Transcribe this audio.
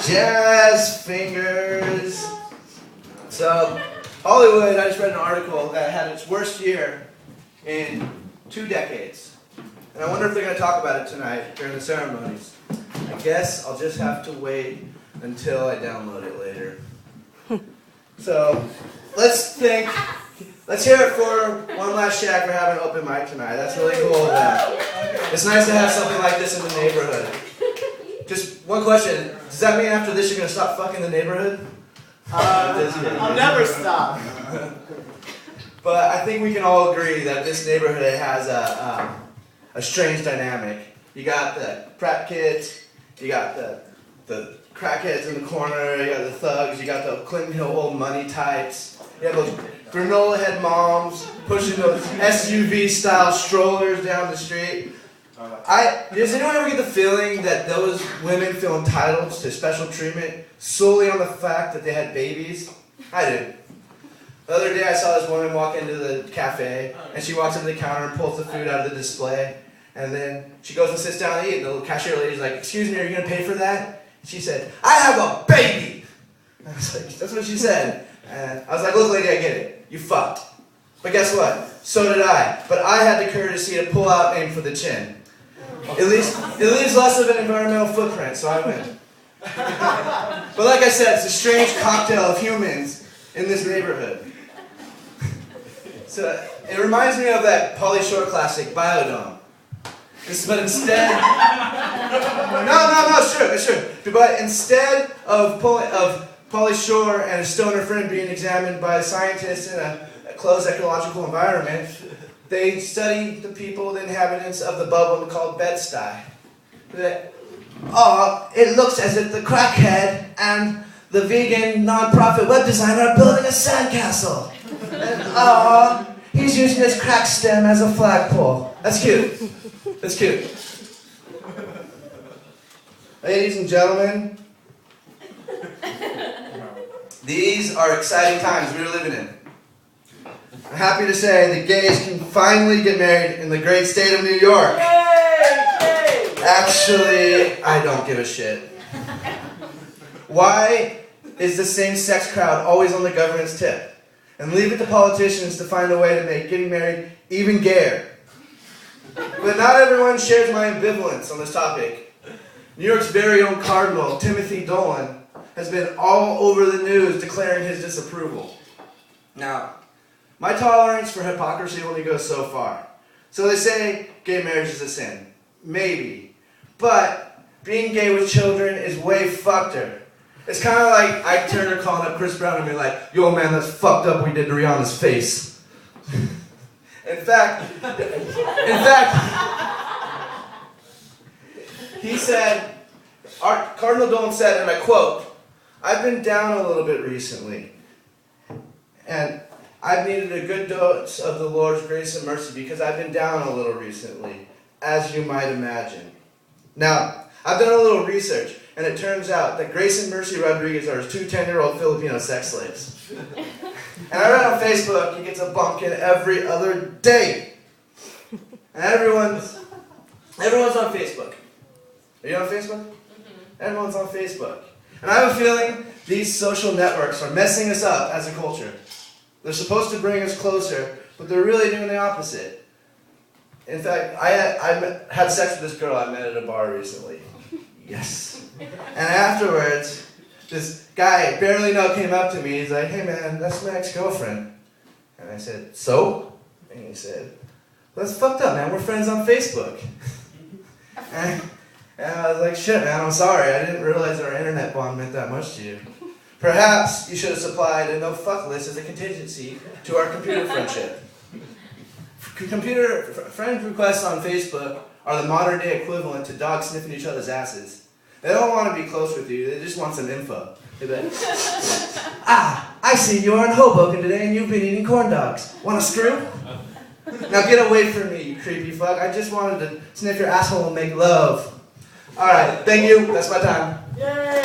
Jazz fingers. So, Hollywood, I just read an article that had its worst year in 2 decades. And I wonder if they're going to talk about it tonight during the ceremonies. I guess I'll just have to wait until I download it later. So, let's hear it for one last Shag for having an open mic tonight. That's really cool of them. It's nice to have something like this in the neighborhood. Just one question. Does that mean after this you're going to stop fucking the neighborhood? I'll never stop. But I think we can all agree that this neighborhood has a strange dynamic. You got the frat kids, you got the crackheads in the corner, you got the thugs, you got the Clinton Hill old money types, you have those granola head moms pushing those SUV style strollers down the street. Does anyone ever get the feeling that those women feel entitled to special treatment solely on the fact that they had babies? I do. The other day I saw this woman walk into the cafe, and she walks up to the counter and pulls the food out of the display, and then she goes and sits down to eat, and the little cashier lady's like, "Excuse me, are you going to pay for that?" And she said, "I have a baby!" I was like, that's what she said. And I was like, "Look lady, I get it. You fucked. But guess what? So did I. But I had the courtesy to pull out aim for the chin. It leaves less of an environmental footprint, so I win." But like I said, it's a strange cocktail of humans in this neighborhood. So it reminds me of that Pauly Shore classic, Biodome. But instead, no, sure. But instead of Pauly Shore and his stoner friend being examined by scientists in a closed ecological environment, they study the people, the inhabitants of the bubble called Bed-Stuy. It looks as if the crackhead and the vegan non-profit web designer are building a sandcastle. And he's using his crack stem as a flagpole. That's cute. That's cute. Ladies and gentlemen, these are exciting times we're living in. I'm happy to say the gays can finally get married in the great state of New York. Yay! Actually, I don't give a shit. Why is the same-sex crowd always on the government's tip? And leave it to politicians to find a way to make getting married even gayer. But not everyone shares my ambivalence on this topic. New York's very own Cardinal, Timothy Dolan, has been all over the news declaring his disapproval. Now, my tolerance for hypocrisy only goes so far. So they say gay marriage is a sin. Maybe. But being gay with children is way fuckeder. It's kind of like Ike Turner calling up Chris Brown and being like, "Yo man, that's fucked up we did to Rihanna's face." In fact, he said, Cardinal Dolan said, and I quote, "I've been down a little bit recently, and I've needed a good dose of the Lord's grace and mercy because I've been down a little recently, as you might imagine." Now, I've done a little research, and it turns out that Grace and Mercy Rodriguez are his 2 10-year-old Filipino sex slaves. And I read on Facebook he gets a bumpkin every other day. And everyone's on Facebook. Are you on Facebook? Mm-hmm. Everyone's on Facebook. And I have a feeling these social networks are messing us up as a culture. They're supposed to bring us closer, but they're really doing the opposite. In fact, I had sex with this girl I met at a bar recently. Yes. And afterwards, this guy I barely know came up to me. He's like, "Hey man, that's my ex-girlfriend." And I said, "So?" And he said, "Well, that's fucked up, man. We're friends on Facebook." And I was like, "Shit, man, I'm sorry. I didn't realize our internet bond meant that much to you. Perhaps you should have supplied a no-fuck list as a contingency to our computer friendship." Computer friend requests on Facebook are the modern-day equivalent to dogs sniffing each other's asses. They don't want to be close with you. They just want some info. They're like, I see you are in Hoboken today and you've been eating corn dogs. Want a screw? Now get away from me, you creepy fuck. I just wanted to sniff your asshole and make love. All right, thank you. That's my time. Yay!